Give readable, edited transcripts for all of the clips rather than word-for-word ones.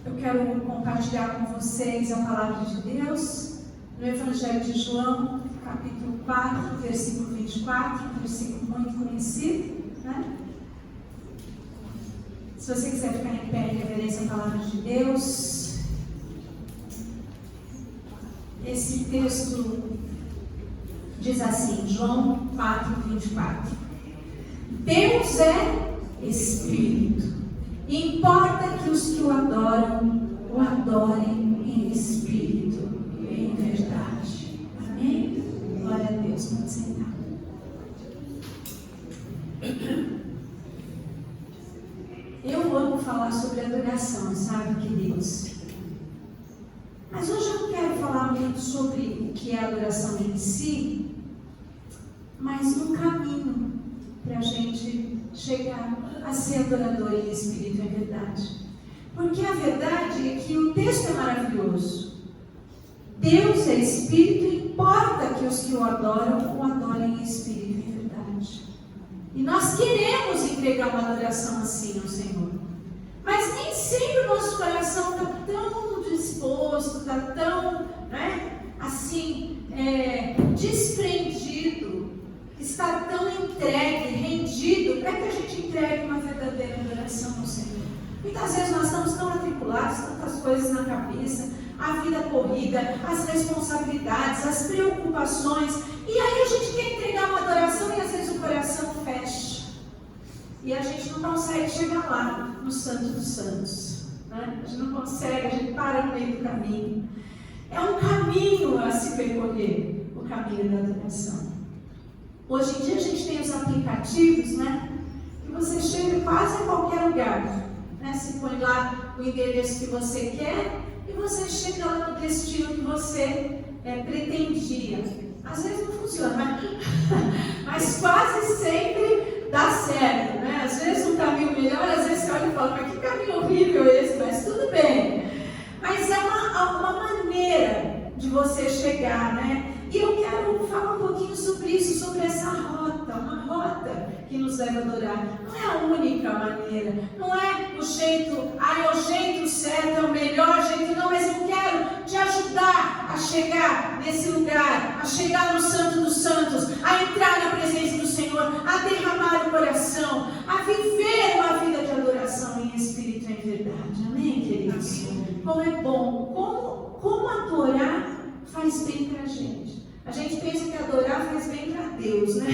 Eu quero compartilhar com vocês a palavra de Deus no Evangelho de João, capítulo 4, versículo 24, um versículo muito conhecido, né? Se você quiser ficar em pé em reverência à palavra de Deus, esse texto diz assim, João 4, 24. Deus é Espírito. E importa que os que o adoram, o adorem em espírito e em verdade. Amém? Glória a Deus. Pode sentar. Eu amo falar sobre adoração, sabe, queridos? Mas hoje eu não quero falar muito sobre o que é adoração em si, mas no caminho para a gente chegar a ser adorador em espírito e em verdade. Porque a verdade é que o texto é maravilhoso. Deus é espírito e importa que os que o adoram, o adorem em espírito e em verdade. E nós queremos entregar uma adoração assim ao Senhor. Mas nem sempre o nosso coração está tão disposto, está tão, assim, desprendido, está tão entregue, rendido, para que a gente entregue uma verdadeira adoração ao Senhor. Muitas vezes nós estamos tão atribulados, tantas coisas na cabeça, a vida corrida, as responsabilidades, as preocupações, e aí a gente quer entregar uma adoração e às vezes o coração fecha. E a gente não consegue chegar lá, no Santo dos Santos. Né? A gente não consegue, a gente para no meio do caminho. É um caminho a se percorrer, o caminho da adoração. Hoje em dia a gente tem os aplicativos, né? Que você chega quase a qualquer lugar. Né? Você põe lá o endereço que você quer e você chega lá no destino que você pretendia. Às vezes não funciona, mas quase sempre dá certo, né? Às vezes um caminho melhor, às vezes você olha e fala, mas que caminho horrível esse, mas tudo bem. Mas é uma maneira de você chegar, né? E eu quero falar um pouquinho sobre isso, sobre essa rota, uma rota que nos deve adorar. Não é a única maneira, não é o jeito, é o jeito certo, é o melhor jeito, não, mas eu quero te ajudar a chegar nesse lugar, a chegar no Santo dos Santos, a entrar na presença do Senhor, a derramar o coração, a viver uma vida de adoração em espírito e em verdade. Amém, queridos? Como é bom, como adorar faz bem para a gente. A gente pensa que adorar faz bem para Deus, né?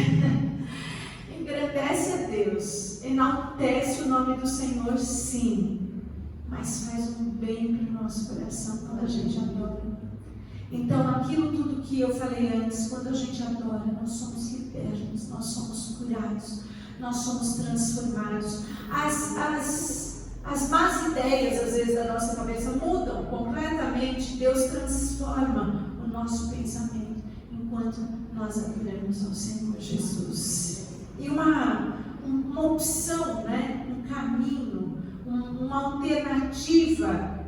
Engrandece a Deus, enaltece o nome do Senhor, sim, mas faz um bem para o nosso coração quando a gente adora. Então, aquilo tudo que eu falei antes, quando a gente adora, nós somos libertos, nós somos curados, nós somos transformados. As más ideias, às vezes, da nossa cabeça mudam completamente. Deus transforma o nosso pensamento enquanto nós adoramos ao Senhor Jesus. E uma opção, né? Um caminho, uma alternativa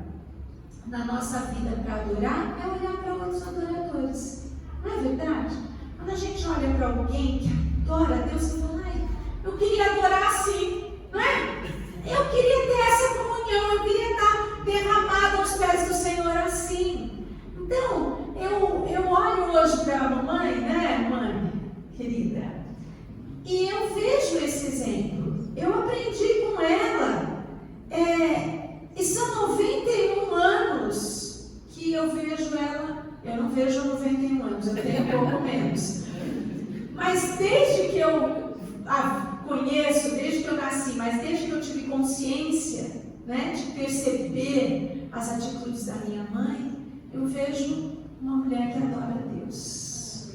na nossa vida para adorar é olhar para outros adoradores. Não é verdade? Quando a gente olha para alguém que adora a Deus, você fala, ai, eu queria adorar assim, não é? Eu queria ter essa comunhão, eu queria estar derramado aos pés do Senhor assim. Então, eu olho hoje para a mamãe, né, mãe querida, e eu vejo esse exemplo. Eu aprendi com ela, e são 91 anos que eu vejo ela. Eu não vejo 91 anos, eu tenho um pouco menos. Mas desde que eu conheço, desde que eu nasci, mas desde que eu tive consciência, né, de perceber as atitudes da minha mãe, eu vejo uma mulher que adora a Deus,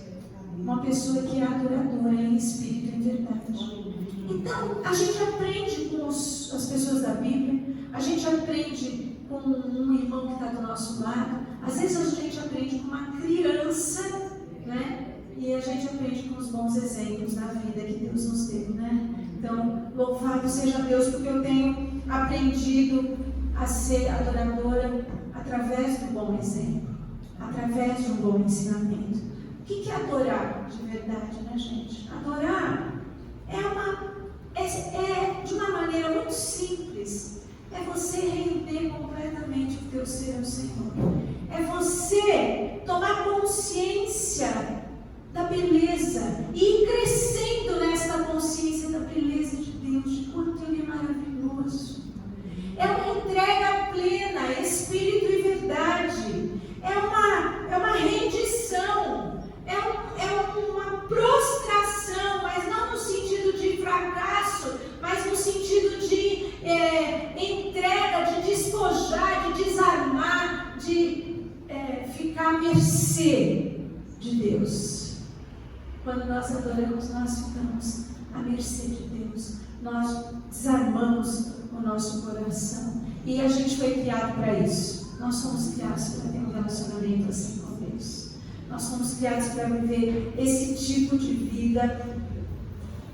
uma pessoa que é adoradora em espírito e em verdade. Então, a gente aprende com as pessoas da Bíblia, a gente aprende com um irmão que está do nosso lado, às vezes a gente aprende com uma criança, né? E a gente aprende com os bons exemplos na vida que Deus nos deu, né? Então, louvado seja Deus, porque eu tenho aprendido a ser adoradora através do bom exemplo, através de um bom ensinamento. O que é adorar de verdade, né, gente? Adorar é de uma maneira muito simples, é você render completamente obedecer ao Senhor. É você tomar consciência da beleza e ir crescendo nesta consciência da beleza de Deus, de quanto Ele é maravilhoso. É uma entrega plena, espírito e verdade. É uma rendição, é uma prostração, mas não no sentido de fracasso, mas no sentido de entrega, de despojar, de desarmar, de ficar à mercê de Deus. Quando nós adoramos, nós ficamos à mercê de Deus. Nós desarmamos o nosso coração. E a gente foi criado para isso. Nós somos criados para ter um relacionamento assim com Deus. Nós somos criados para viver esse tipo de vida.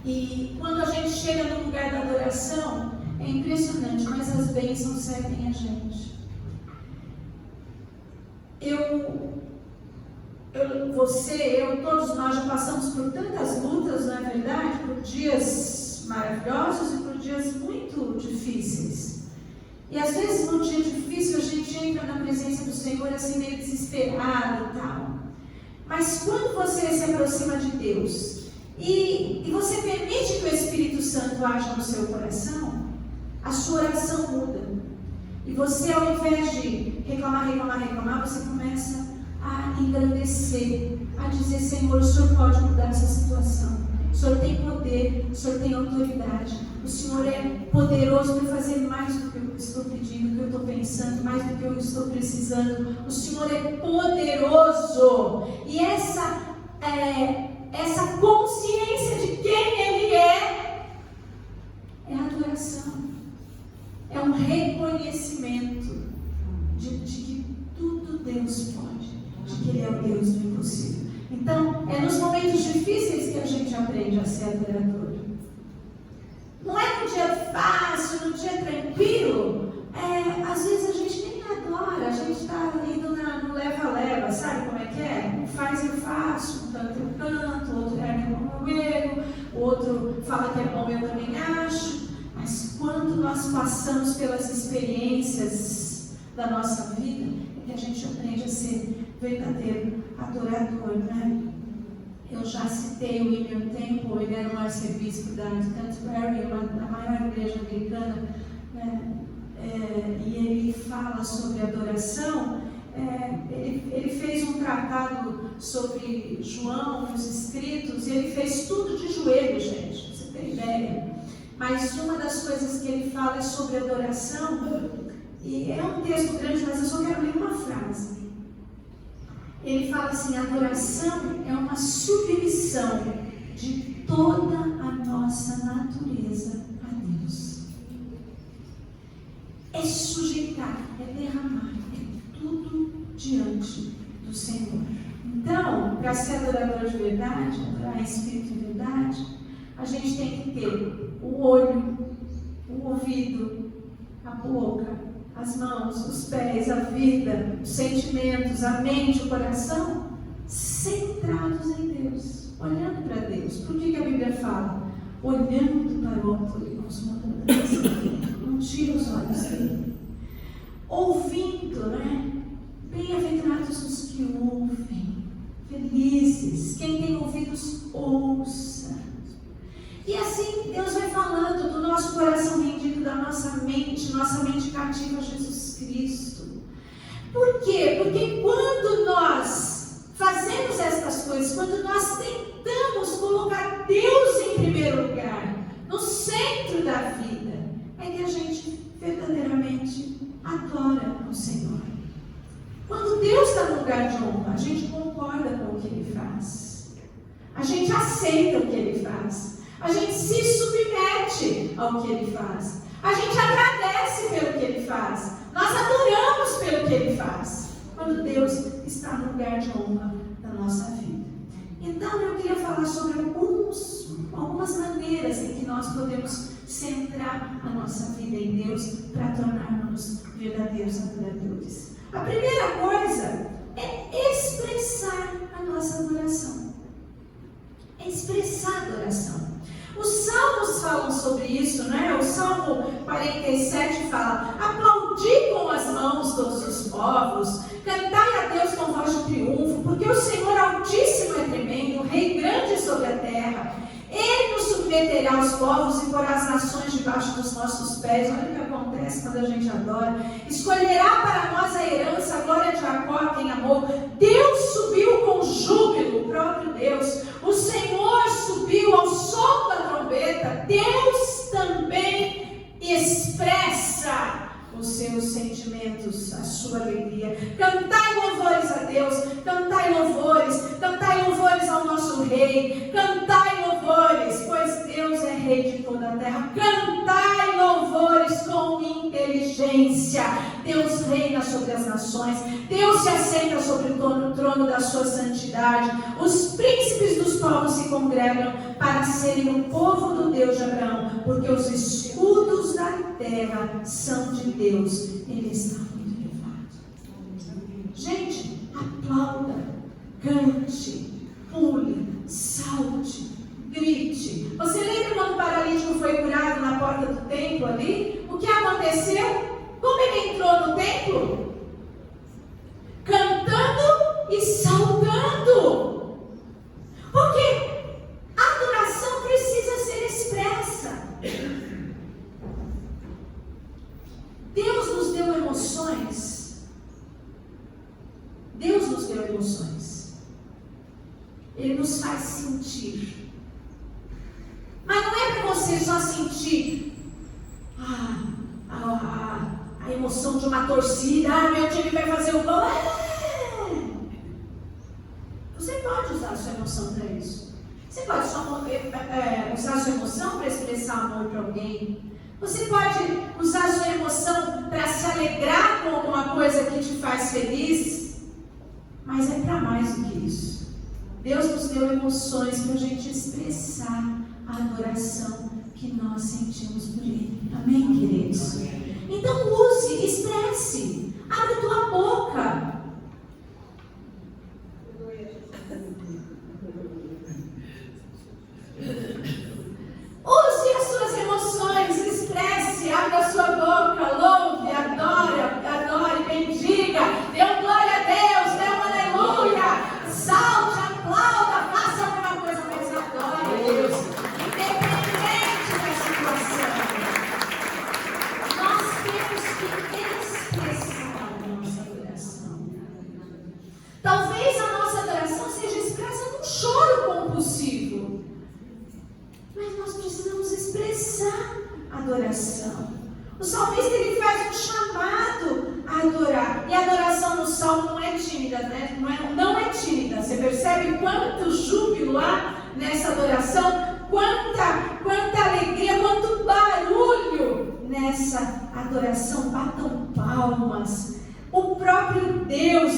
E quando a gente chega no lugar da adoração, é impressionante, mas as bênçãos servem a gente. Todos nós já passamos por tantas lutas, não é verdade? Por dias maravilhosos e por dias muito difíceis. E às vezes num dia difícil a gente entra na presença do Senhor assim meio desesperado e tal. Mas quando você se aproxima de Deus e você permite que o Espírito Santo haja no seu coração, a sua oração muda. E você, ao invés de reclamar, você começa a engrandecer, a dizer: Senhor, o Senhor pode mudar essa situação. O Senhor tem poder, o Senhor tem autoridade. O Senhor é poderoso para fazer mais do que eu estou pedindo, do que eu estou pensando, mais do que eu estou precisando. O Senhor é poderoso. E essa consciência de quem Ele é adoração. É um reconhecimento de que tudo Deus pode, de que Ele é o Deus do impossível. Então, é nos momentos difíceis que a gente aprende a ser adorador. Não é no dia fácil, no dia tranquilo. Às vezes a gente nem adora, a gente está indo no leva-leva, sabe como é que é? Um faz eu faço, um canto eu canto, o outro é meu erro, o outro fala que é bom, eu também acho. Mas quando nós passamos pelas experiências da nossa vida, é que a gente aprende a ser verdadeiro adorador, né? Eu já citei o William Temple, ele era o arcebispo da Canterbury, a maior igreja anglicana, né? E ele fala sobre adoração. Ele fez um tratado sobre João, os escritos, e ele fez tudo de joelho, gente, pra você ter ideia. Mas uma das coisas que ele fala é sobre adoração, e é um texto grande, mas eu só quero ler uma frase. Ele fala assim: adoração é uma submissão de toda a nossa natureza a Deus. É sujeitar, é derramar, é tudo diante do Senhor. Então, para ser adorador de verdade, adorar em espírito e verdade, a gente tem que ter o olho, o ouvido, a boca, as mãos, os pés, a vida, os sentimentos, a mente, o coração, centrados em Deus, olhando para Deus. Por que a Bíblia fala? Olhando para o autor e consumador da nossa vida. Não tira os olhos dele. Ouvindo, né? Bem-aventurados os que ouvem, felizes. Quem tem ouvidos, ouça. E assim Deus vai falando do nosso coração rendido, da nossa mente cativa a Jesus Cristo. Por quê? Porque quando nós fazemos estas coisas, quando nós tentamos colocar Deus em primeiro lugar, no centro da vida, é que a gente verdadeiramente adora o Senhor. Quando Deus está no lugar de honra, a gente concorda com o que Ele faz. A gente aceita o que Ele faz. A gente se submete ao que Ele faz. A gente agradece pelo que Ele faz. Nós adoramos pelo que Ele faz. Quando Deus está no lugar de honra da nossa vida. Então eu queria falar sobre algumas maneiras em que nós podemos centrar a nossa vida em Deus para tornarmos verdadeiros adoradores. A primeira coisa é expressar a nossa adoração. Expressar a adoração. Os salmos falam sobre isso, né? O Salmo 47 fala: aplaudi com as mãos todos os sacudirá os povos e porá as nações debaixo dos nossos pés. Olha o que acontece quando a gente adora. Escolherá para nós a herança, a glória de Jacó, quem amou. Deus subiu com júbilo, o próprio Deus. O Senhor subiu ao som da trombeta. Deus também expressa os seus sentimentos, a sua alegria. Cantai louvores a Deus, cantai louvores ao nosso Rei, cantai louvores, pois Deus é Rei de toda a terra. Cantai louvores com inteligência. Deus reina sobre as nações, Deus se assenta sobre o trono da sua santidade. Os príncipes dos povos se congregam para serem o povo do Deus de Abraão, porque os escudos da terra são de Deus. Ele está muito elevado. Gente, aplauda, cante, pule, salte, grite. Você lembra quando o paralítico foi curado na porta do templo ali? O que aconteceu? Como ele entrou no templo? Cantando e saltando. Porque a adoração precisa ser expressa. Deus nos deu emoções. Deus nos deu emoções. Ele nos faz sentir. Mas não é para você só sentir a emoção de uma torcida. Meu time vai fazer o gol. Você pode usar a sua emoção para isso. Você pode usar a sua emoção para expressar amor para alguém. Você pode usar a sua emoção para se alegrar com alguma coisa que te faz feliz. Mas é para mais do que isso. Deus nos deu emoções para a gente expressar a adoração que nós sentimos por Ele. Amém, queridos? Então use, expresse. Abre tua boca. Use as suas emoções, expresse, abra a sua boca, louve, adore, bendiga, dê glória a Deus, dê um aleluia, salte, aplauda, faça alguma coisa, mas adore a Deus, independente da situação. Nós temos que expressar a nossa adoração. Talvez a nossa adoração seja expressa num choro compulsivo. Mas nós precisamos expressar a adoração. O salmista ele faz um chamado a adorar. E a adoração no salmo não é tímida, né? Não é tímida. Você percebe quanto júbilo há nessa adoração? Quanta alegria, quanto barulho nessa adoração. Batam palmas. O próprio Deus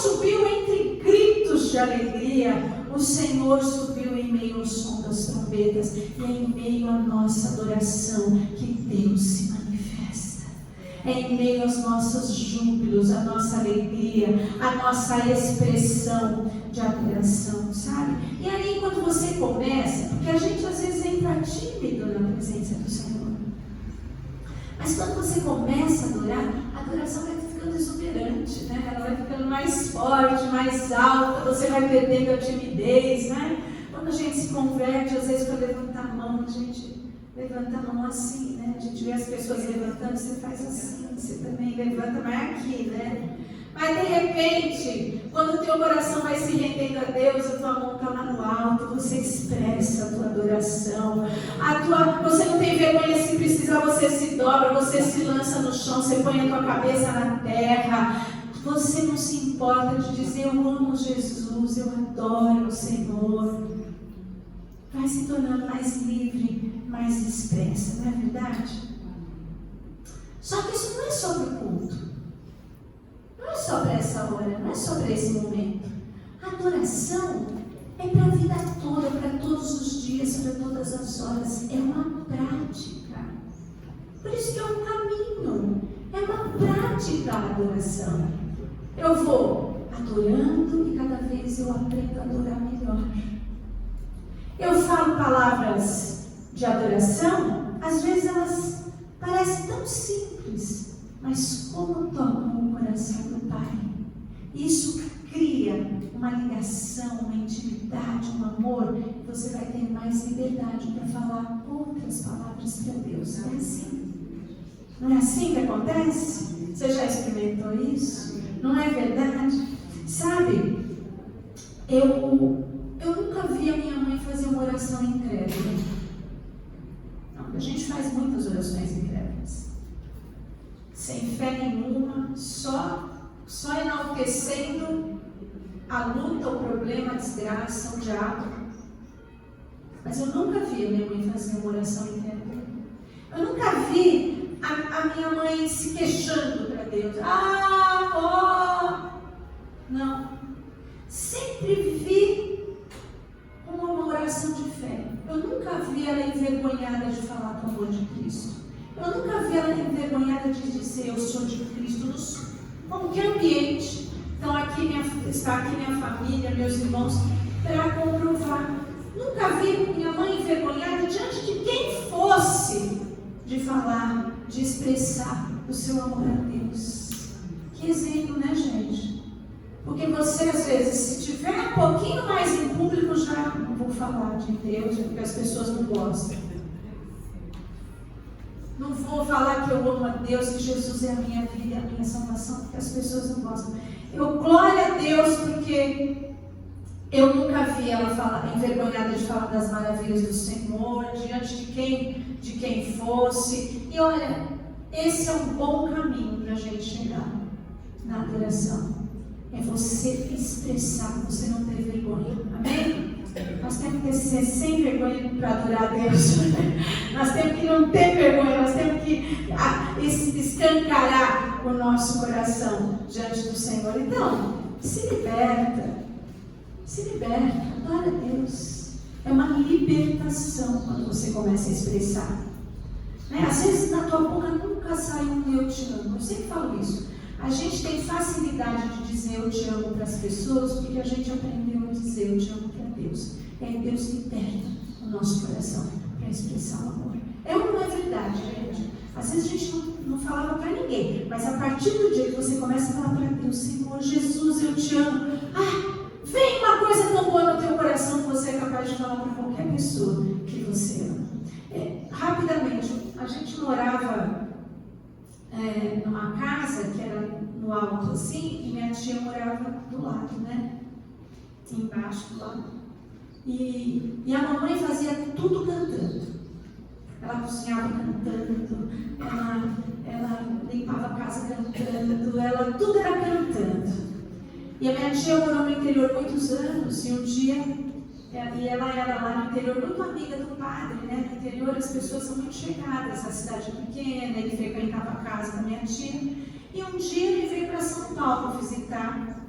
subiu entre gritos de alegria. O Senhor subiu em meio ao som das trombetas. E é em meio à nossa adoração que Deus se manifesta. É em meio aos nossos júbilos, a nossa alegria, a nossa expressão de adoração, sabe? E aí quando você começa, porque a gente às vezes entra tímido na presença do Senhor. Mas quando você começa a adorar, a adoração vai ficando exuberante, né? Ela vai ficando mais forte, mais alta, você vai perdendo a timidez, né? Quando a gente se converte, às vezes para levantar a mão, a gente levanta a mão assim, né? A gente vê as pessoas levantando, você faz assim, você também levanta, mas aqui, né? Mas de repente, quando o teu coração vai se rendendo a Deus, a tua mão está lá no alto, você expressa a tua adoração. Você não tem vergonha, se precisar, você se dobra, você se lança no chão, você põe a tua cabeça na terra. Você não se importa de dizer, eu amo Jesus, eu adoro o Senhor. Vai se tornando mais livre, mais expressa, não é verdade? Só que isso não é sobre o culto. Não é só para essa hora, não é só para esse momento. A adoração é para a vida toda, para todos os dias, para todas as horas. É uma prática. Por isso que é um caminho. É uma prática a adoração. Eu vou adorando e cada vez eu aprendo a adorar melhor. Eu falo palavras de adoração, às vezes elas parecem tão simples, mas como tocam o coração do Pai. Isso cria uma uma ligação, uma intimidade, um amor, você vai ter mais liberdade para falar outras palavras para Deus. Não é assim? Não é assim que acontece? Você já experimentou isso? Não é verdade? Sabe, eu nunca vi a minha mãe fazer uma oração incrédula. A gente faz muitas orações incrédulas. Sem fé nenhuma, só enaltecendo a luta, o problema, a desgraça, o diabo. Mas eu nunca vi a minha mãe fazer uma oração incrédula. Eu nunca vi a minha mãe se queixando para Deus. Não. Sempre vi uma oração de fé. Eu nunca vi ela envergonhada de falar do amor de Cristo. Eu nunca vi ela envergonhada de dizer eu sou de Cristo em qualquer ambiente. Então está aqui minha família, meus irmãos, para comprovar. Nunca vi minha mãe envergonhada diante de quem fosse de falar, de expressar o seu amor a Deus. Que exemplo, né, gente? Porque você, às vezes, se tiver um pouquinho mais em público, já não vou falar de Deus, porque as pessoas não gostam. Não vou falar que eu amo a Deus, que Jesus é a minha vida, a minha salvação, porque as pessoas não gostam. Eu glória a Deus, porque eu nunca vi ela envergonhada de falar das maravilhas do Senhor, diante de quem fosse. E olha, esse é um bom caminho para a gente chegar na adoração. É você expressar, você não ter vergonha. Amém? Nós temos que ser sem vergonha para adorar a Deus. Nós temos que não ter vergonha, nós temos que escancarar o nosso coração diante do Senhor. Então, se liberta, adora a Deus. É uma libertação quando você começa a expressar. Às vezes na tua boca nunca sai um eu te amo. Eu sempre falo isso. A gente tem facilidade de dizer eu te amo para as pessoas porque a gente aprendeu a dizer eu te amo para Deus. É Deus que liberta o nosso coração para expressar o amor. É ou não é verdade, gente? Às vezes a gente não falava para ninguém, mas a partir do dia que você começa a falar para Deus, Senhor Jesus, eu te amo. Vem uma coisa tão boa no teu coração que você é capaz de falar para qualquer pessoa que você ama. Rapidamente, a gente morava numa casa que era no alto assim, e minha tia morava do lado, né? Embaixo do lado. E a mamãe fazia tudo cantando. Ela cozinhava cantando, ela limpava a casa cantando, tudo era cantando. E a minha tia morou no interior muitos anos, e um dia, e ela era lá no interior muito amiga do padre, né? No interior as pessoas são muito chegadas, a cidade é pequena, ele frequentava a casa da minha tia, e um dia ele veio para São Paulo visitar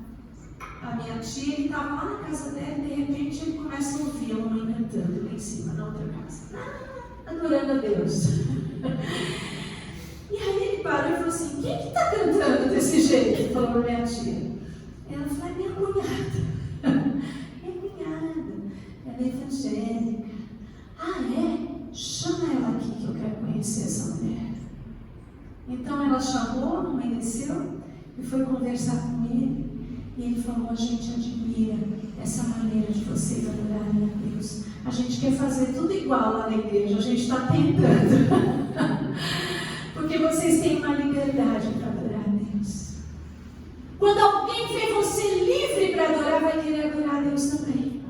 a minha tia, ele estava lá na casa dela, e de repente ele começa a ouvir a mamãe cantando lá em cima, na outra casa, adorando a Deus. E aí ele parou e falou assim, quem que está cantando desse jeito? Ele falou para minha tia. Ela falou, minha cunhada. Minha cunhada. Ela é evangélica. É? Chama ela aqui que eu quero conhecer essa mulher. Então ela chamou, a mãe desceu e foi conversar com ele. E ele falou, a gente admira essa maneira de vocês adorarem a Deus. A gente quer fazer tudo igual lá na igreja, a gente está tentando. Porque vocês têm uma liberdade para adorar a Deus. Quando alguém vê você livre para adorar, vai querer adorar a Deus também.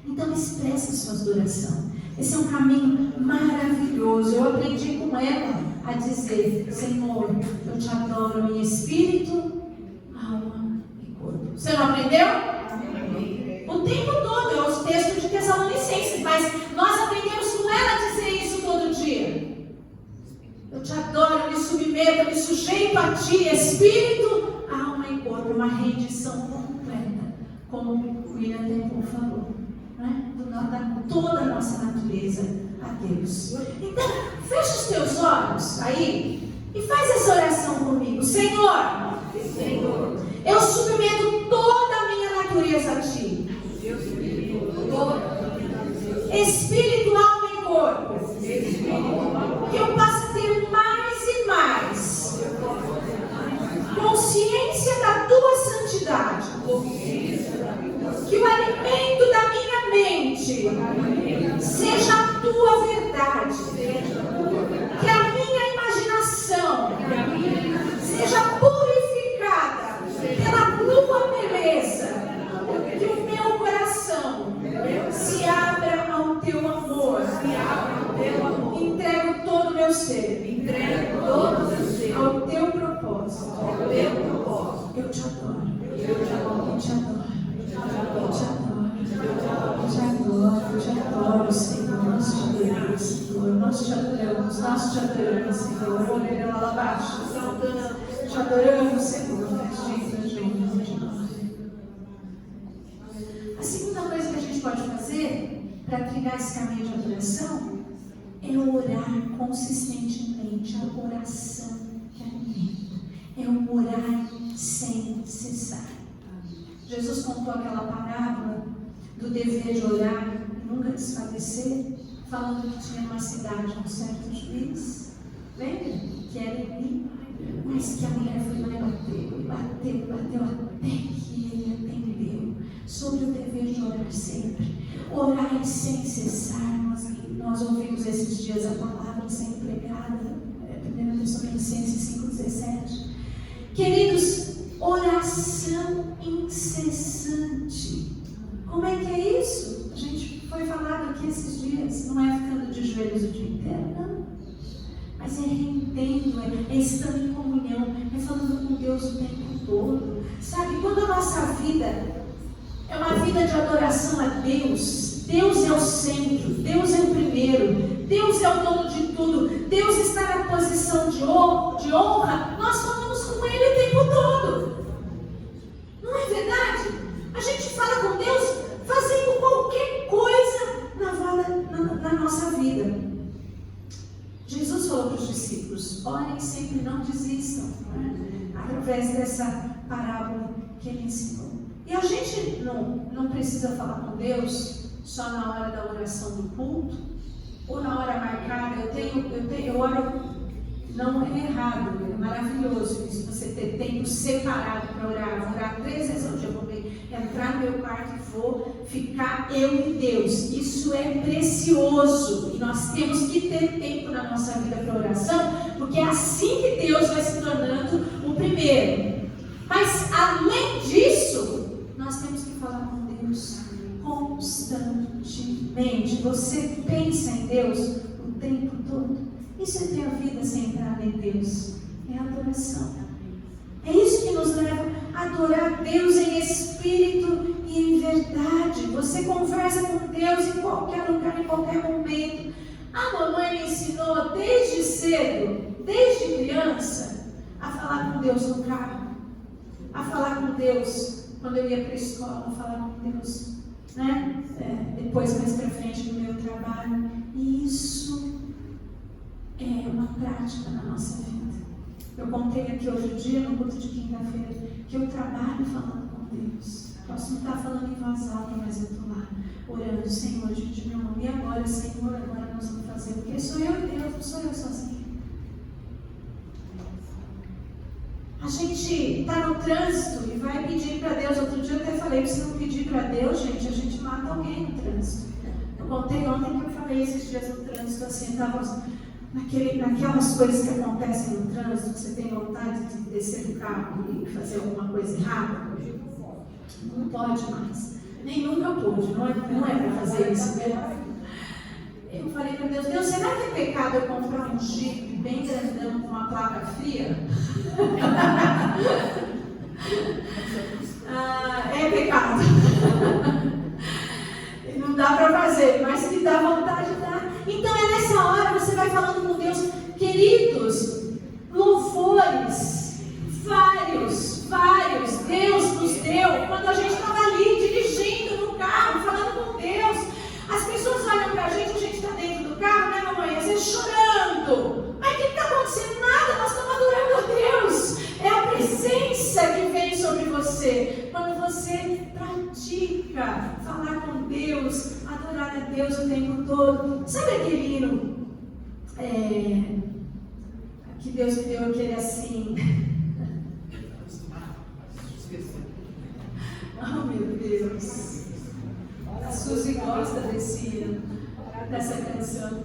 Então expresse a sua adoração. Esse é um caminho maravilhoso. Eu aprendi com ela a dizer, Senhor, eu te adoro em espírito, alma e corpo. Você não aprendeu? O tempo todo, é o texto de Tessalonicenses, mas nós aprendemos com ela a dizer isso todo dia. Eu te adoro, me submeto, me sujeito a ti, espírito, alma e corpo, uma rendição completa, como o William Temple falou, né? Toda a nossa natureza a Deus. Então, fecha os teus olhos aí e faz essa oração comigo. Senhor, eu submeto toda a minha natureza a ti. Espírito, alma e corpo. Que eu passe a ter mais e mais consciência da tua santidade. mente seja a tua verdade, que a minha imaginação seja purificada pela tua beleza, que o meu coração se abra ao teu amor. Entrego todo o meu ser ao teu propósito. Eu te adoro. Eu te adoro. Eu te adoro. Eu te adoro, Senhor. Nós te adoramos, Senhor. Nós te adoramos, Senhor. Olha lá abaixo. Te adoramos, Senhor. A segunda coisa que a gente pode fazer para trilhar esse caminho de adoração é orar consistentemente. A oração que alimenta. É um orar sem cessar. Jesus contou aquela parábola do dever de orar e nunca desfalecer, falando que tinha uma cidade, um certo juiz, lembra? Que era Eli, mas que a mulher foi lá e bateu até que ele entendeu sobre o dever de orar sempre. Orar sem cessar. Nós ouvimos esses dias a palavra sendo pregada, 1 Tessalonicenses 5,17. Queridos, oração incessante. Como é que é isso? A gente foi falado aqui esses dias. Não é ficando de joelhos o dia inteiro, não. Mas é rendendo, é estando em comunhão, é falando com Deus o tempo todo. Sabe, quando a nossa vida é uma vida de adoração a Deus, Deus é o centro, Deus é o primeiro, Deus é o dono de tudo, Deus está na posição de honra, nós falamos com Ele o tempo todo. Não é verdade? A gente fala com Deus fazendo qualquer coisa na nossa vida. Jesus falou para os discípulos: orem sempre, não desistam, né? Através dessa parábola que Ele ensinou. E a gente não precisa falar com Deus só na hora da oração do culto, ou na hora marcada. Eu oro, não é errado, é maravilhoso isso, você ter tempo separado para orar. Vou orar 3 vezes ao dia, vou entrar no meu quarto e vou ficar eu e Deus. Isso é precioso, e nós temos que ter tempo na nossa vida para oração, porque é assim que Deus vai se tornando o primeiro. Mas além disso, nós temos que falar com Deus constantemente. Você pensa em Deus o tempo todo. Isso é ter a vida centrada em Deus. É a adoração. É isso que nos leva a adorar Deus em espírito e em verdade. Você conversa com Deus em qualquer lugar, em qualquer momento. A mamãe me ensinou desde cedo, desde criança, a falar com Deus no carro, a falar com Deus quando eu ia para a escola, a falar com Deus, né? Depois, mais para frente, no meu trabalho. E isso é uma prática na nossa vida. Eu contei aqui hoje em dia, no culto de quinta-feira, que eu trabalho falando com Deus. Posso não estar falando em voz alta, mas eu estou lá orando: Senhor, de meu nome. E agora, Senhor, agora nós vamos fazer, porque sou eu e Deus, não sou eu sozinho. A gente está no trânsito e vai pedir para Deus. Outro dia eu até falei que se não pedir para Deus, gente, a gente mata alguém no trânsito. Eu contei ontem que eu falei esses dias no trânsito, assim, estava naquelas coisas que acontecem no trânsito, que você tem vontade de descer do carro e fazer alguma coisa errada. Não pode mais. Nem nunca pude, não é para fazer isso mesmo. Eu falei para Deus: Deus, será que é pecado eu comprar um Jeep bem grandão com uma placa fria? É pecado. Não dá para fazer, mas se dá vontade, dá. Então é nessa hora você vai falando com Deus. Queridos, louvores, vários, Deus nos deu quando a gente estava ali dirigindo no carro, falando com Deus. As pessoas olham para a gente está dentro do carro, né, mamãe? Às vezes chorando. Mas o que está acontecendo? Nada, nós estamos adorando a Deus. É a presença que vem sobre você. Quando você pratica falar com Deus, adorar a Deus o tempo todo. Sabe aquele hino que Deus me deu, aquele assim? Oh, meu Deus. A Suzy gosta desse dessa canção?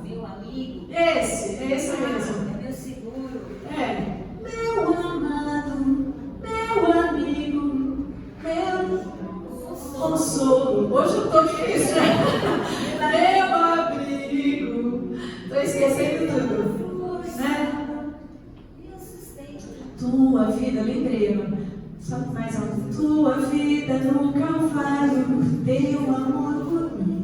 Meu amigo. Esse mesmo. É meu seguro. É. Meu amado, meu amigo, meu consolo. Hoje eu estou difícil, né? Meu abrigo. Estou esquecendo tudo, né? Tua vida, lembrei, só mais alto. Tua vida no Calvário, teu amor por mim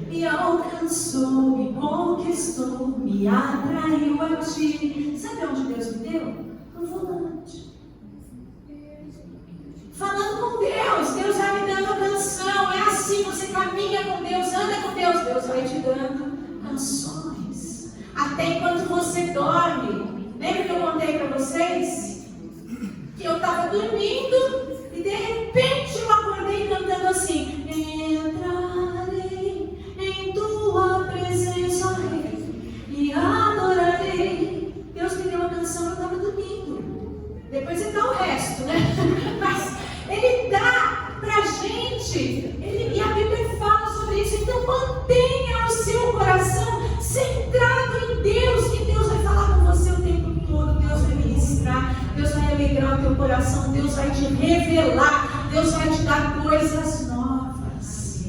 me alcançou, me conquistou, me atraiu a ti. Sabe onde Deus me deu? No volante. Falando com Deus, Deus vai me dando a canção. É assim, você caminha com Deus, anda com Deus, Deus vai te dando canções. Até enquanto você dorme. Lembra que eu contei para vocês? Que eu estava dormindo e de repente eu acordei cantando assim: entrarei em tua presença, Rei, e adorarei. Deus me deu uma canção, eu estava dormindo. Depois ele dá o resto, né? Mas ele dá pra gente, e a Bíblia fala sobre isso. Então mantenha o seu coração centrado em Deus, que Deus vai falar com você o tempo todo. Deus vai ministrar, Deus vai alegrar o teu coração, Deus vai te revelar, Deus vai te dar coisas novas.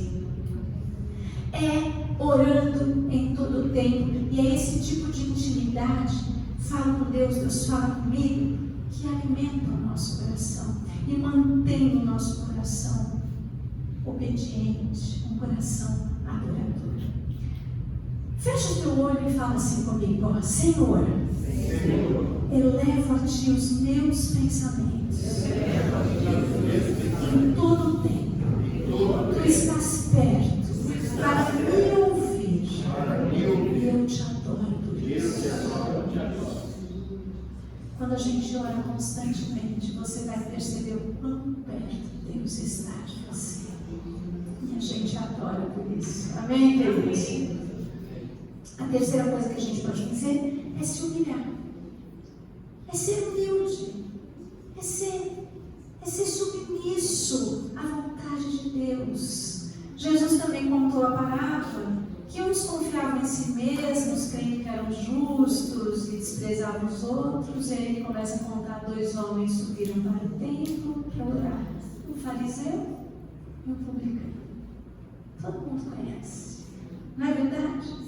É orando em todo o tempo, e é esse tipo de intimidade. Fala com Deus, Deus fala comigo, que alimenta o nosso coração e mantém o nosso coração obediente, um coração adorador. Fecha o teu olho e fala assim comigo: ó, Senhor, elevo a ti os meus pensamentos em todo o tempo. Tu estás perto para me ouvir, e eu te adoro por isso. Quando a gente ora constantemente, você vai perceber o quão perto Deus está de você. E a gente adora por isso. Amém, queridos? A terceira coisa que a gente pode fazer é se humilhar. É ser humilde. É ser submisso à vontade de Deus. Jesus também contou a parábola que uns confiavam em si mesmos, crendo que eram justos e desprezavam os outros. E aí ele começa a contar: 2 homens subiram para o templo para orar, um fariseu e um publicano. Todo mundo conhece, não é verdade?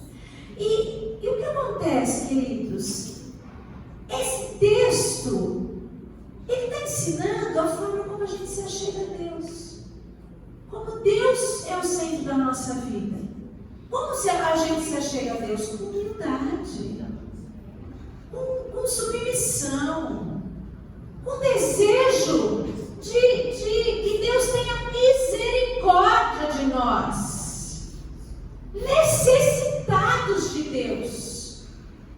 E o que acontece, queridos? Esse texto, ele está ensinando a forma como a gente se achega a Deus. Como Deus é o centro da nossa vida. Como a gente se achega a Deus? Com humildade, com submissão, com desejo de que Deus tenha misericórdia de nós, necessitados de Deus,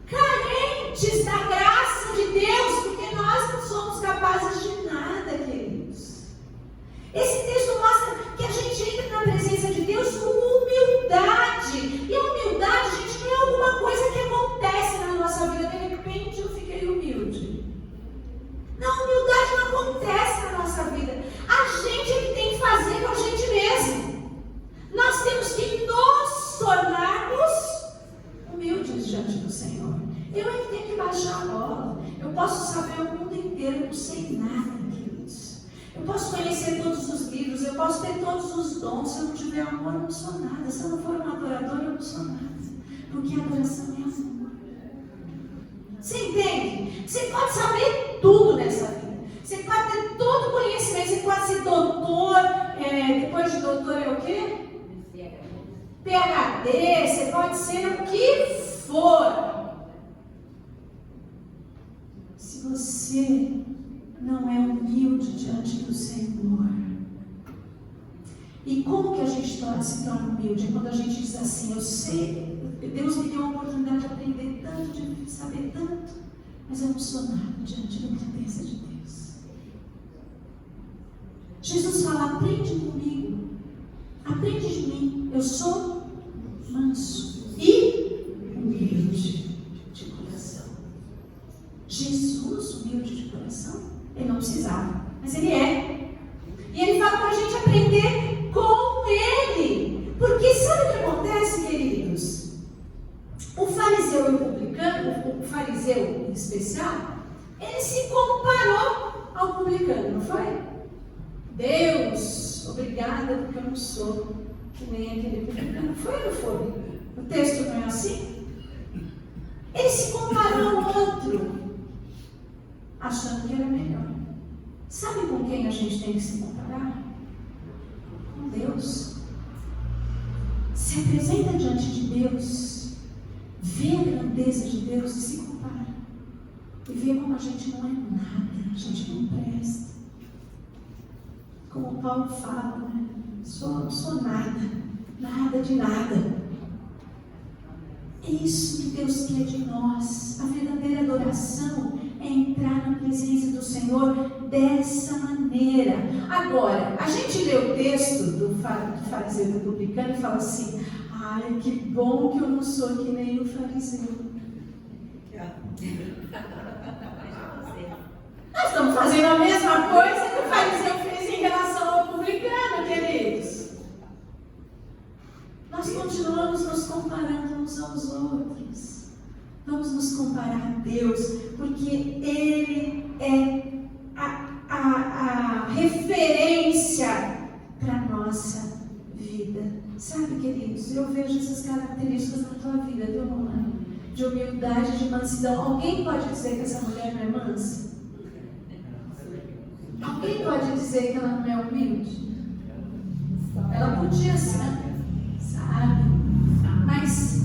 carentes da graça de Deus, porque nós não somos capazes de nada, queridos. Esse texto mostra que a gente entra na presença de Deus com humildade. E a humildade, gente, não é alguma coisa que acontece na nossa vida. De repente eu fiquei humilde. Não, humildade não acontece na nossa vida. A gente é que tem que fazer com a gente mesmo. Nós temos que nos tornarmos humildes diante do Senhor. Eu é que tenho que baixar a bola. Eu posso saber o mundo inteiro, eu não sei nada, queridos. Eu posso conhecer todos os livros, eu posso ter todos os dons. Se eu não tiver amor, eu não sou nada. Se eu não for um adorador, eu não sou nada. Porque a adoração é amor. Você entende? Você pode saber tudo nessa vida. Você pode ter todo o conhecimento. Você pode ser doutor. Depois de doutor é o quê? PhD. Você pode ser o que for. Se você não é humilde diante do Senhor. E como que a gente se torna humilde? Quando a gente diz assim: eu sei, Deus me deu a oportunidade de aprender tanto, de saber tanto, mas eu não sou nada diante da presença de Deus. Jesus fala: aprende comigo, aprende de mim, eu sou manso e humilde de coração. Jesus, humilde de coração? Ele não precisava, mas ele é. E ele fala para a gente aprender com ele. Porque sabe o que lá, ele se comparou ao publicano, não foi? Deus, obrigada porque eu não sou que nem aquele publicano. Foi ou não foi? O texto não é assim? Ele se comparou ao outro, achando que era melhor. Sabe com quem a gente tem que se comparar? Com Deus. Se apresenta diante de Deus, vê a grandeza de Deus e se compara. E vê como a gente não é nada, a gente não presta. Como Paulo fala, né? Sou nada, nada de nada. É isso que Deus quer de nós. A verdadeira adoração é entrar na presença do Senhor dessa maneira. Agora, a gente lê o texto do fariseu e do publicano e fala assim: ai, que bom que eu não sou que nem o fariseu. Nós estamos fazendo a mesma coisa que o fariseu fez em relação ao publicano, queridos. Nós continuamos nos comparando uns aos outros. Vamos nos comparar a Deus, porque Ele é a referência para a nossa vida. Sabe, queridos, eu vejo essas características na tua vida, viu, mamãe? De humildade, de mansidão. Alguém pode dizer que essa mulher não é mansa? Alguém pode dizer que ela não é humilde? Ela podia ser, sabe? Mas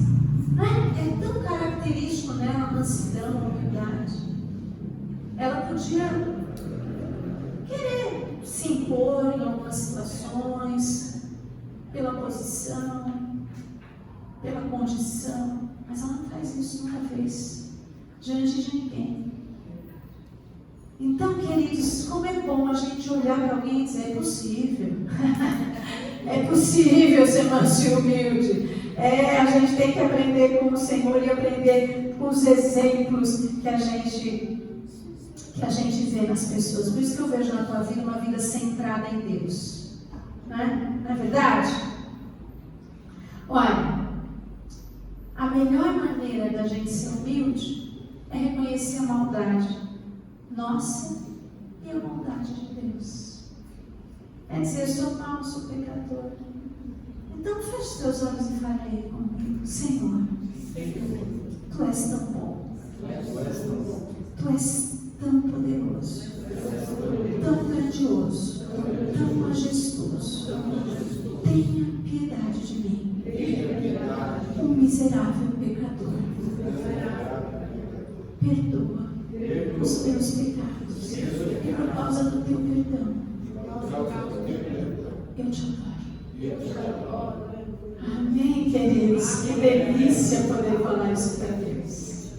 não é tão característico nela a mansidão, a humildade. Ela podia querer se impor em algumas situações, pela posição, pela condição, mas ela não faz isso, nunca fez, diante de ninguém. Então, queridos, como é bom a gente olhar para alguém e dizer: é possível, é possível ser manso e humilde. A gente tem que aprender com o Senhor e aprender com os exemplos que a gente vê nas pessoas. Por isso que eu vejo na tua vida uma vida centrada em Deus. Não é verdade? Olha, a melhor maneira da gente ser humilde é reconhecer a maldade nossa e a bondade de Deus. É dizer: eu sou mau, sou pecador. Então feche teus olhos e fale aí comigo: Senhor, Tu és tão bom, Tu és tão poderoso, tão grandioso, tão majestoso. Tenha piedade de mim, um miserável pecador. Perdoa os meus pecados, e por causa do Teu perdão, eu te adoro. Amém, queridos? Que delícia poder falar isso para Deus.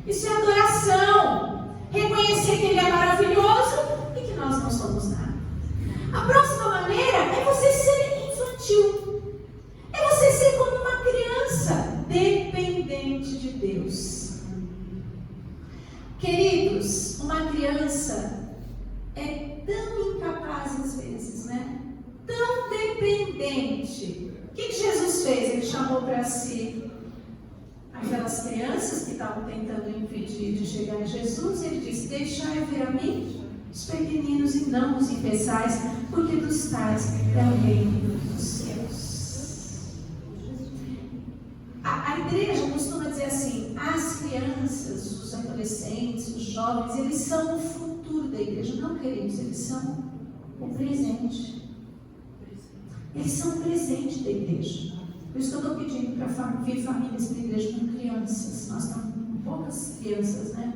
Isso é adoração. Reconhecer que Ele é maravilhoso e que nós não somos nada. A próxima maneira é você ser infantil. É você ser como uma criança dependente de Deus. Queridos, uma criança é tão incapaz às vezes, né? Tão dependente. O que Jesus fez? Ele chamou para si aquelas crianças que estavam tentando impedir de chegar a Jesus. Ele disse: deixai vir a mim os pequeninos e não os impeçais, porque dos tais é o reino dos céus. A igreja costuma dizer assim: as crianças, os adolescentes, os jovens, eles são o futuro da igreja. Não, queridos, eles são o presente. Eles são o presente da igreja. Por isso que eu estou pedindo para vir famílias para a igreja com crianças. Nós estamos com poucas crianças, né?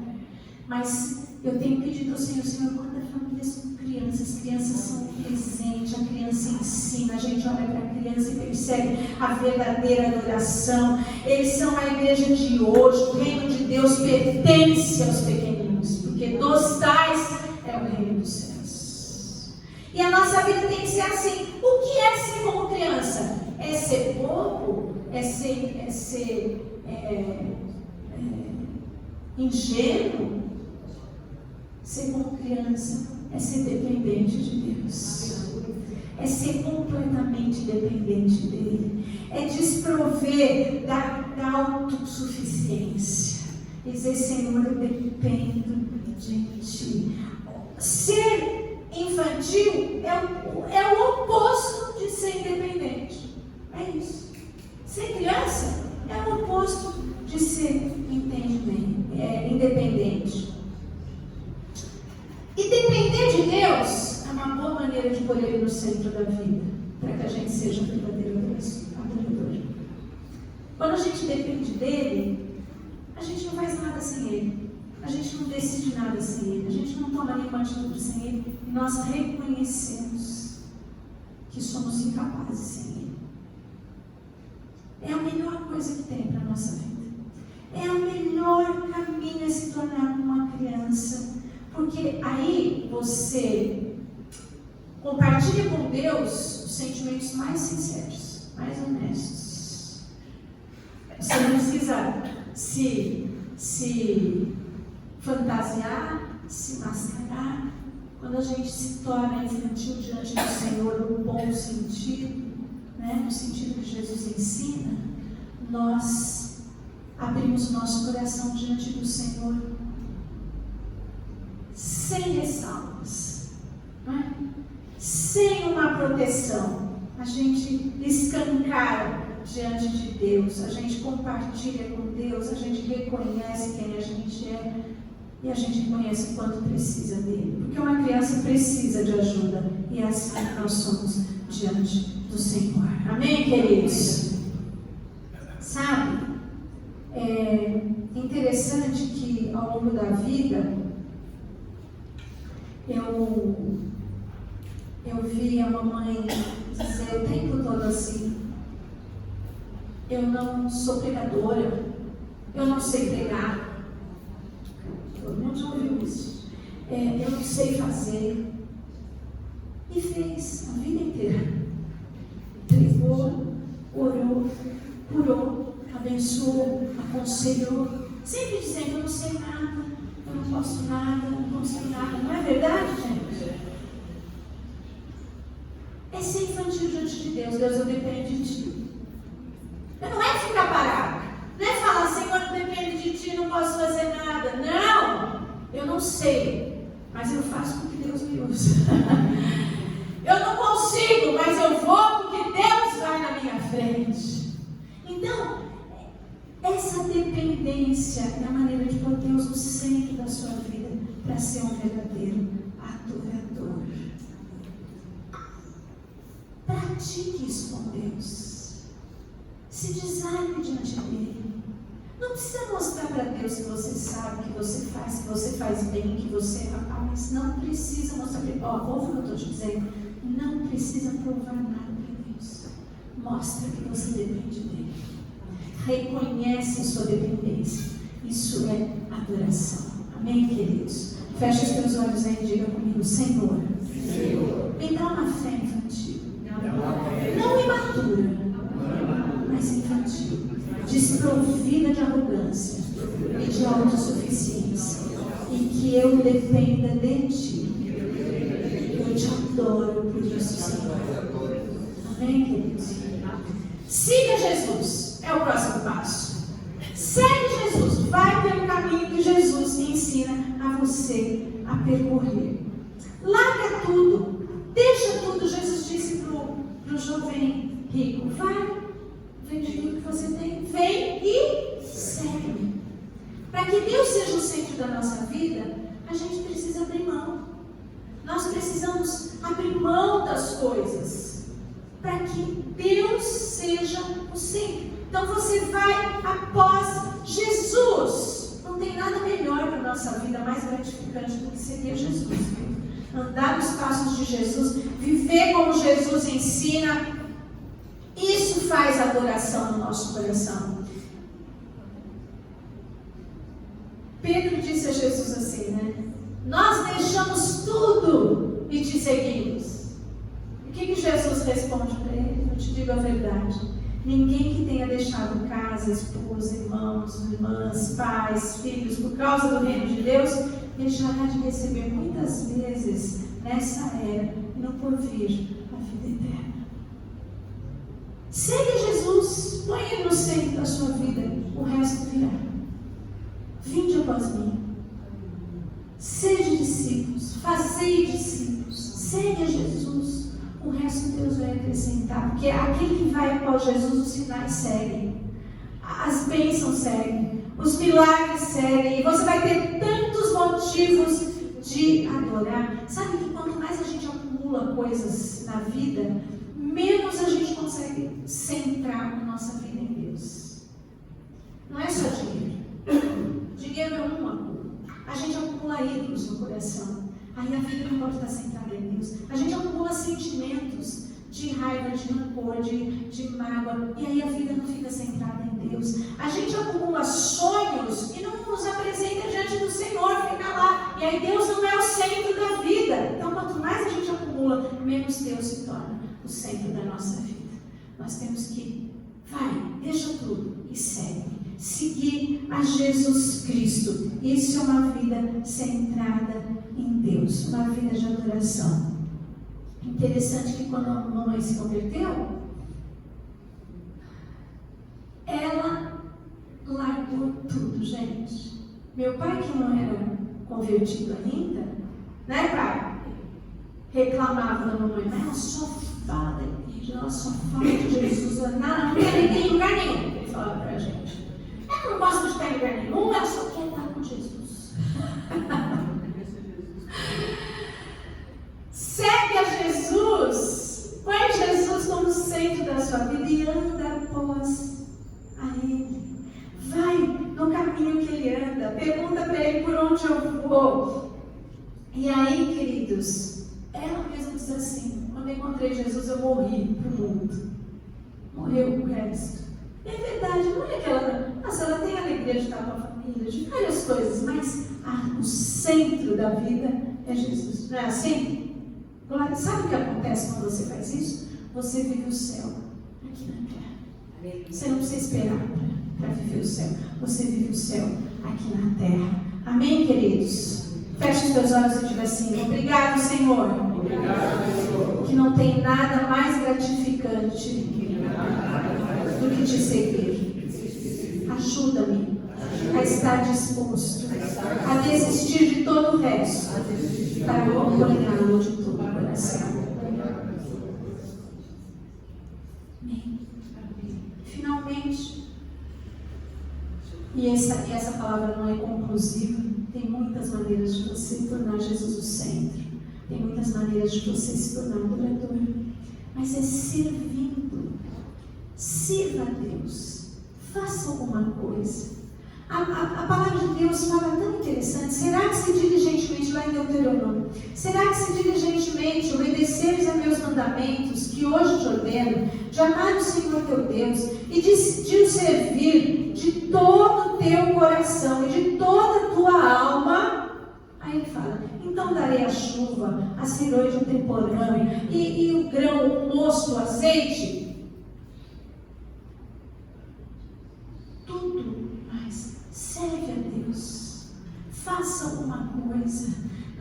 Mas eu tenho pedido ao Senhor: Senhor, guarda famílias com crianças. As crianças são o presente, a criança ensina, a gente olha para a criança e percebe a verdadeira adoração. Eles são a igreja de hoje. O reino de Deus pertence aos pequeninos, porque dos tais é o reino dos céus. E a nossa vida tem que ser assim. O que é ser como criança? É ser bobo? É ser ingênuo? Ser como criança é ser dependente de Deus. É ser completamente dependente dEle. É desprover da autossuficiência. E dizer: Senhor, eu dependo no centro da vida, para que a gente seja verdadeiro adorador. Quando a gente depende dele, a gente não faz nada sem ele. A gente não decide nada sem ele. A gente não toma nenhuma atitude sem ele. E nós reconhecemos que somos incapazes sem ele. É a melhor coisa que tem para a nossa vida. É o melhor caminho é se tornar uma criança. Porque aí você compartilha com Deus os sentimentos mais sinceros, mais honestos. Você não precisa se fantasiar, se mascarar. Quando a gente se torna infantil diante do Senhor, no bom sentido, né? No sentido que Jesus ensina, nós abrimos nosso coração diante do Senhor sem ressalvas, né? Sem uma proteção. A gente escancara diante de Deus, a gente compartilha com Deus, a gente reconhece quem a gente é e a gente reconhece o quanto precisa dele. Porque uma criança precisa de ajuda e é assim que nós somos diante do Senhor. Amém, queridos? Sabe, é interessante que ao longo da vida eu vi a mamãe dizer o tempo todo assim: eu não sou pregadora, eu não sei pregar. Todo mundo já ouviu isso. Eu não sei fazer. E fez a vida inteira. Pregou, orou, curou, abençoou, aconselhou, sempre dizendo: eu não sei nada, eu não posso nada, eu não consigo nada. Não é verdade, gente? É ser infantil diante de Deus. Deus, eu dependo de ti. Não é ficar parado, não é falar: Senhor, eu dependo de ti, não posso fazer nada. Não, eu não sei, mas eu faço porque Deus me usa. Eu não consigo, mas eu vou porque Deus vai na minha frente. Então, essa dependência é a maneira de pôr Deus no centro da sua vida, para ser um verdadeiro adorador. Pratique isso com Deus. Se desarme diante dele. Não precisa mostrar para Deus que você sabe, que você faz bem, que você é capaz. Não precisa mostrar para ele. Ouve o que eu estou te dizendo. Não precisa provar nada para Deus. Mostra que você depende dele. Reconhece a sua dependência. Isso é adoração. Amém, queridos? Feche os teus olhos aí e diga comigo: Senhor, me dá uma fé infantil. Não imatura, mas infantil, desprovida de arrogância e de autossuficiência, e que eu dependa de ti. Eu te adoro por isso, Senhor. Amém, queridos? Siga Jesus, é o próximo passo. Segue Jesus, vai pelo caminho que Jesus ensina a você a percorrer. Larga tudo, deixa tudo. Jesus disse para o jovem rico: vai, vende tudo que você tem, vem e segue. Para que Deus seja o centro da nossa vida, a gente precisa abrir mão. Nós precisamos abrir mão das coisas para que Deus seja o centro. Então você vai após Jesus. Não tem nada melhor para a nossa vida, mais gratificante do que seguir Jesus. Andar nos passos de Jesus, viver como Jesus ensina. Isso faz adoração no nosso coração. Pedro disse a Jesus assim, né? Nós deixamos tudo e te seguimos. O que Jesus responde para ele? Eu te digo a verdade: ninguém que tenha deixado casa, esposa, irmãos, irmãs, pais, filhos, por causa do reino de Deus, deixará de receber muitas vezes nessa era e no porvir a vida eterna. Segue Jesus, põe ele no centro da sua vida, o resto virá. Vinde após mim. Sede discípulos, fazei discípulos, segue a Jesus. O resto Deus vai acrescentar, porque aquele que vai após Jesus, os sinais seguem, as bênçãos seguem, os milagres seguem, e você vai ter tantos motivos de de adorar. Sabe que quanto mais a gente acumula coisas na vida, menos a gente consegue centrar a nossa vida em Deus. Não é só dinheiro. Dinheiro é uma coisa. A gente acumula ídolos no coração. Aí a vida não pode estar centrada em Deus. A gente acumula sentimentos de raiva, de rancor, de mágoa. E aí a vida não fica centrada em Deus. A gente acumula sonhos e não nos apresenta diante do Senhor, fica lá. E aí Deus não é o centro da vida. Então quanto mais a gente acumula, menos Deus se torna o centro da nossa vida. Nós temos que, deixa tudo e segue. Seguir a Jesus Cristo. Isso é uma vida centrada em Deus, uma vida de adoração. Interessante que quando a mamãe se converteu, ela largou tudo, gente. Meu pai, que não era convertido ainda, né, pai? Reclamava da mamãe, mas ela só fala da igreja, ela só fala de Jesus, ela não quer ninguém em lugar nenhum. Ele falava pra gente. Ela não gosta de estar em lugar nenhum, ela só quer estar com Jesus. Segue a Jesus, põe Jesus como centro da sua vida e anda após a Ele. Vai no caminho que Ele anda, pergunta para Ele por onde eu vou. E aí, queridos, ela mesma diz assim: quando eu encontrei Jesus, eu morri para o mundo. Morreu o resto. É verdade, não é aquela. Nossa, ela tem a alegria de estar com a família, de várias coisas, mas o centro da vida é Jesus. Não é assim? Sabe o que acontece quando você faz isso? Você vive o céu aqui na terra. Você não precisa esperar para viver o céu. Você vive o céu aqui na terra. Amém, queridos? Feche os teus olhos e diga assim: obrigado, Senhor. Obrigado, Senhor. Que não tem nada mais gratificante do que te seguir. Ajuda-me a estar disposto a desistir de todo o resto para acompanhá-lo de todo o coração. Amém. Finalmente, e essa palavra não é conclusiva, tem muitas maneiras de você tornar Jesus o centro, tem muitas maneiras de você se tornar um adorador, mas é servindo. Sirva a Deus, faça alguma coisa. A palavra de Deus fala tão interessante. Será que se diligentemente, lá em Deuteronômio, será que se diligentemente obedeceres a meus mandamentos, que hoje te ordeno, de amar o Senhor teu Deus, e de o servir de todo o teu coração e de toda a tua alma? Aí ele fala: então darei a chuva, a ciroide temporânea, e o grão, o mosto, o azeite, tudo mais. Serve a Deus, faça alguma coisa,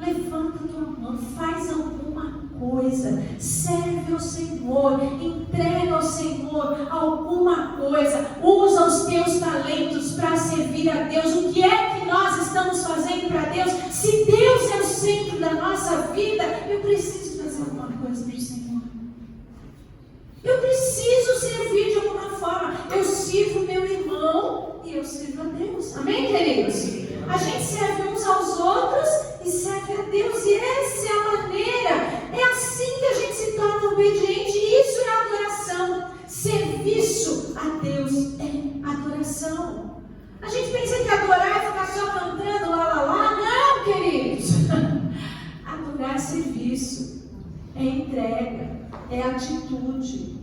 levanta a tua mão, faz alguma coisa, serve ao Senhor, entrega ao Senhor alguma coisa, usa os teus talentos para servir a Deus. O que é que nós estamos fazendo para Deus? Se Deus é o centro da nossa vida, eu preciso fazer alguma coisa para o Senhor. Eu preciso servir de alguma forma. Eu sirvo meu irmão e eu sirvo a Deus. Amém, queridos? A gente serve uns aos outros e serve a Deus. E essa é a maneira. É assim que a gente se torna obediente. Isso é adoração. Serviço a Deus é adoração. A gente pensa que adorar é ficar só cantando lá, lá, lá. Não, queridos. Adorar é serviço. É entrega. É atitude.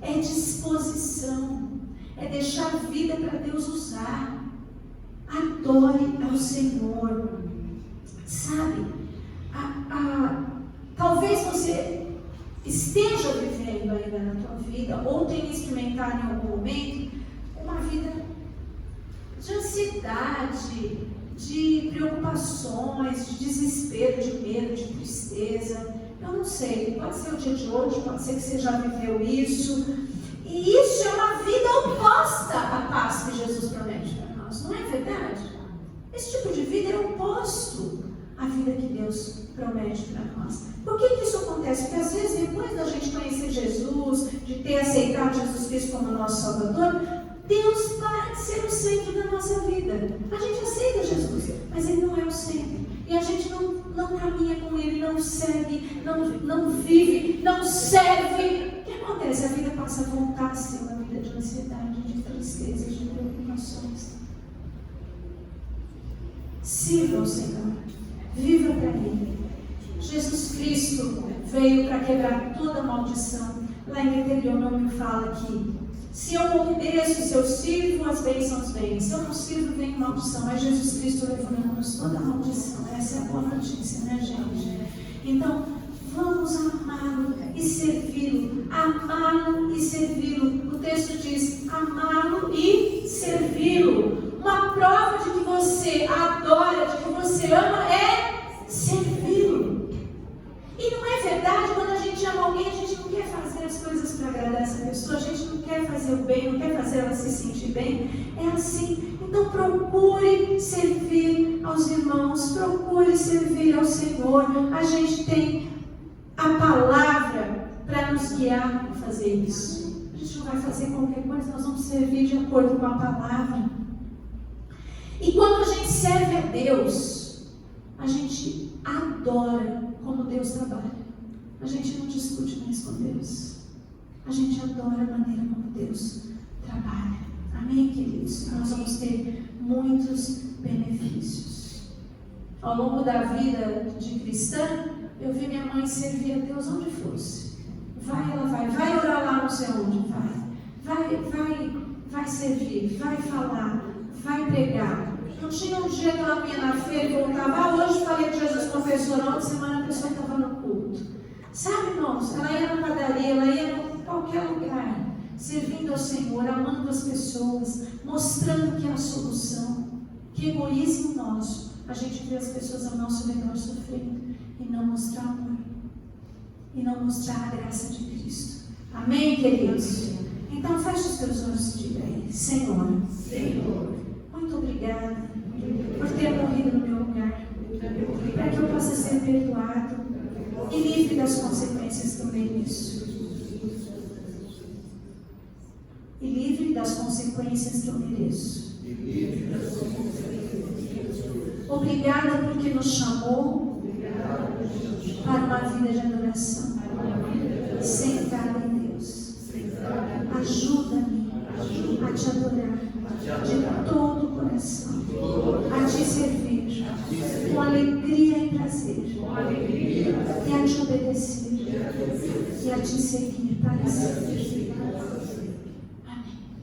É disposição. É deixar a vida para Deus usar. Adore ao Senhor. Sabe? Talvez você esteja vivendo ainda na tua vida, ou tenha experimentado em algum momento, uma vida de ansiedade, de preocupações, de desespero, de medo, de tristeza. Eu não sei, pode ser o dia de hoje, pode ser que você já viveu isso. E isso é uma vida oposta à paz que Jesus promete para nós, não é verdade? Esse tipo de vida é oposto à vida que Deus promete para nós. Por que isso acontece? Porque às vezes, depois da gente conhecer Jesus, de ter aceitado Jesus Cristo como nosso Salvador, Deus para de ser o centro da nossa vida. A gente aceita Jesus, mas Ele não é o centro. E a gente não não caminha com Ele, não segue, não vive, não serve, o que acontece? A vida passa a voltar a ser uma vida de ansiedade, de tristeza, de preocupações. Sirva ao Senhor, viva para Ele. Jesus Cristo veio para quebrar toda maldição. Lá em Deuteronômio fala que se eu obedeço, se eu sirvo, as bênçãos vêm. Se eu não sirvo, vem maldição. Mas Jesus Cristo levou na cruz toda a maldição. Essa é a boa notícia, né, gente? Então, vamos amá-lo e servi-lo. Amá-lo e servi-lo. O texto diz: amá-lo e servi-lo. Uma prova de que você adora, de que você ama, é servi-lo. E não é verdade, quando a gente ama alguém, a gente não quer fazer as coisas para agradar essa pessoa, a gente não quer fazer o bem, não quer fazer ela se sentir bem. É assim. Então procure servir aos irmãos, procure servir ao Senhor. A gente tem a palavra para nos guiar para fazer isso. A gente não vai fazer qualquer coisa, nós vamos servir de acordo com a palavra. E quando a gente serve a Deus, a gente adora como Deus trabalha. A gente não discute mais com Deus. A gente adora a maneira como Deus trabalha. Amém, queridos? Nós vamos ter muitos benefícios. Ao longo da vida de cristã, eu vi minha mãe servir a Deus onde fosse. Ela vai orar lá não sei onde, vai servir, vai falar, vai pregar. Não tinha um dia que ela vinha na feira e voltava: hoje falei de Jesus com a pessoa, na outra semana a pessoa estava no culto. Sabe, irmãos, ela ia na padaria, ela ia em qualquer lugar, servindo ao Senhor, amando as pessoas, mostrando que é a solução. Que egoísmo nosso, a gente vê as pessoas ao nosso redor sofrendo e não mostrar amor, e não mostrar a graça de Cristo. Amém, queridos? Então feche os teus olhos e diga aí: Senhor, muito obrigada por ter morrido no meu lugar, para que eu possa ser perdoado e livre das consequências que eu mereço. E livre das consequências que eu mereço. Obrigada porque nos chamou para uma vida de adoração, centrada em Deus. Ajuda-me a te adorar de todo o coração, a te servir com alegria e prazer, e a te obedecer, e a te seguir para sempre.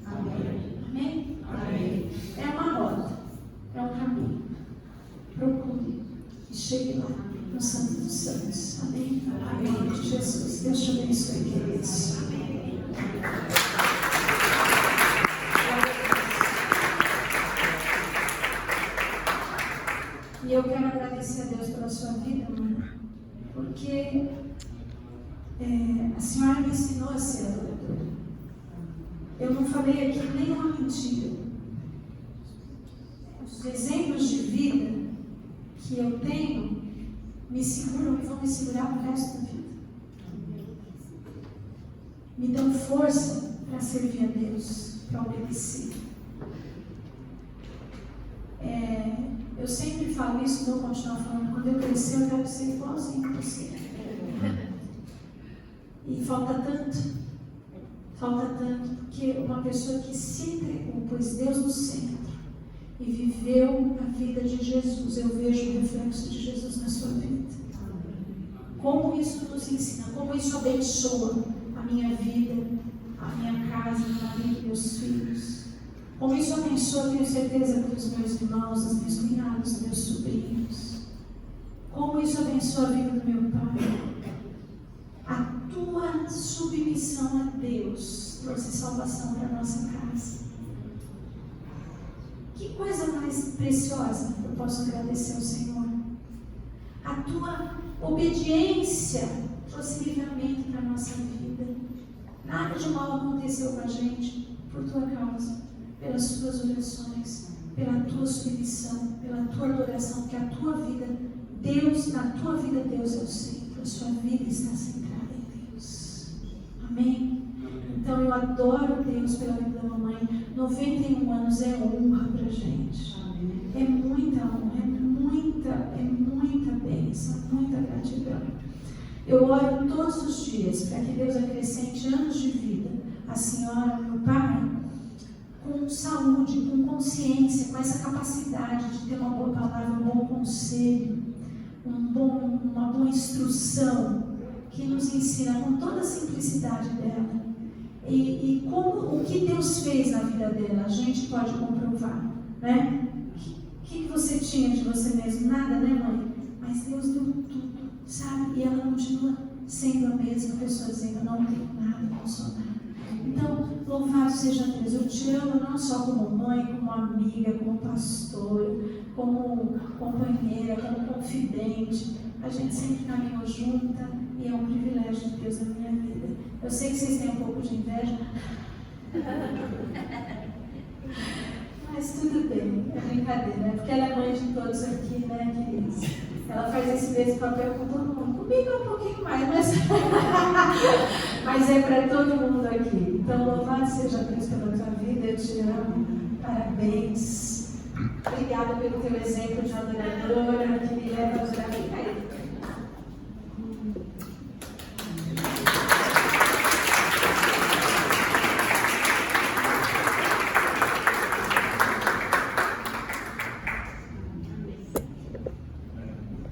Amém? Amém? É uma rota, é um caminho. Procure e chegue lá no Santo dos Santos. Amém? Amém. De Jesus. Deus te abençoe, queridos. Amém. E eu quero agradecer a Deus pela sua vida, mãe, porque a senhora me ensinou a ser adoradora. Eu não falei aqui nenhuma mentira. Os exemplos de vida que eu tenho me seguram e vão me segurar o resto da vida. Me dão força para servir a Deus, para obedecer. Eu sempre falo isso, vou continuar falando: quando eu crescer, eu quero ser igualzinho a você. E falta tanto, porque uma pessoa que se entregou, pôs Deus no centro e viveu a vida de Jesus, eu vejo o reflexo de Jesus na sua vida. Como isso nos ensina, como isso abençoa a minha vida, a minha casa, meu marido, meus filhos. Como isso abençoa, tenho certeza, para os meus irmãos, os meus cunhados, os meus sobrinhos. Como isso abençoa a vida do meu pai. A tua submissão a Deus trouxe salvação para a nossa casa. Que coisa mais preciosa eu posso agradecer ao Senhor. A tua obediência trouxe livramento para a nossa vida. Nada de mal aconteceu com a gente por tua causa, pelas tuas orações, pela tua submissão, pela tua adoração, porque a tua vida, Deus, na tua vida Deus é o centro, a sua vida está centrada em Deus. Amém? Então eu adoro Deus pela vida da mamãe. 91 anos é honra pra gente. É muita honra, é muita bênção. Eu oro todos os dias para que Deus acrescente anos de vida à senhora, meu pai, com saúde, com consciência, com essa capacidade de ter uma boa palavra, um bom conselho, uma boa instrução, que nos ensina com toda a simplicidade dela. E como o que Deus fez na vida dela, a gente pode comprovar, né? O que você tinha de você mesmo? Nada, né, mãe? Mas Deus deu tudo, sabe? E ela continua sendo a mesma pessoa, dizendo: não tenho nada, não sou nada. Então, louvado seja Deus. Eu te amo não só como mãe, como amiga, como pastor, como companheira, como confidente. A gente sempre caminhou junta e é um privilégio de Deus na minha vida. Eu sei que vocês têm um pouco de inveja, mas tudo bem, é brincadeira, né? Porque ela é mãe de todos aqui, né, queridos? Ela faz esse mesmo papel com todo mundo. Comigo é um pouquinho mais, mas é para todo mundo aqui. Então, louvado seja Deus pela tua vida, eu te amo. Parabéns. Obrigada pelo teu exemplo de adoradora, que me leva